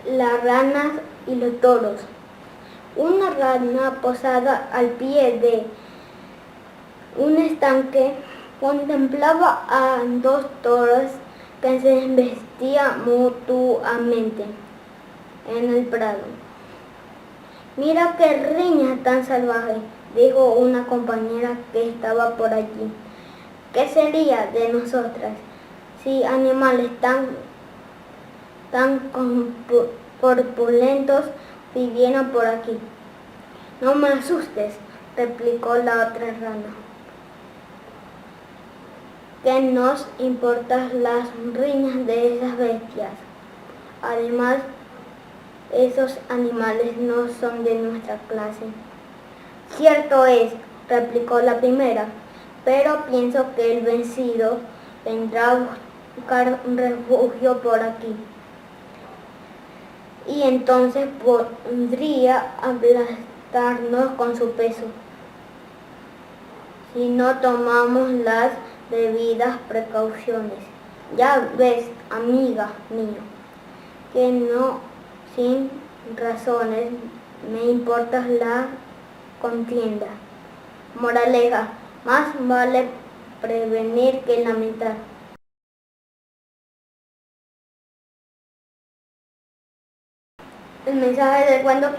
Las ranas y los toros. Una rana posada al pie de un estanque contemplaba a dos toros que se embestían mutuamente en el prado. «Mira qué riña tan salvaje», dijo una compañera que estaba por allí. «¿Qué sería de nosotras si animales tan corpulentos vivieran por aquí?» «No me asustes», replicó la otra rana. «¿Qué nos importan las riñas de esas bestias? Además, esos animales no son de nuestra clase». «Cierto es», replicó la primera, «pero pienso que el vencido vendrá a buscar un refugio por aquí, y entonces podría aplastarnos con su peso, si no tomamos las debidas precauciones. Ya ves, amiga mía, que no sin razones me importa la contienda. Moraleja: más vale prevenir que lamentar». El mensaje del cuento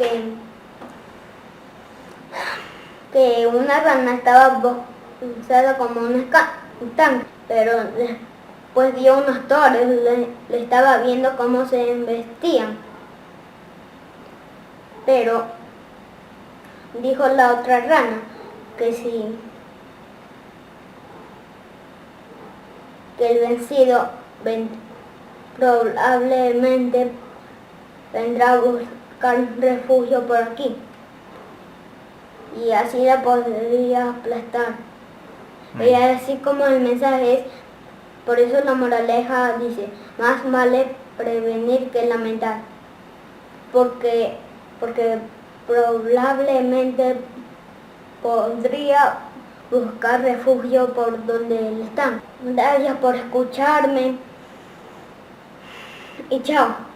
que una rana estaba posada como un estanque, pero después vio unos toros, le estaba viendo cómo se embestían. Pero dijo la otra rana que el vencido probablemente vendrá a buscar refugio por aquí, y así la podría aplastar. Y así como el mensaje es, por eso la moraleja dice, más vale prevenir que lamentar, porque probablemente podría buscar refugio por donde él está. Gracias por escucharme y chao.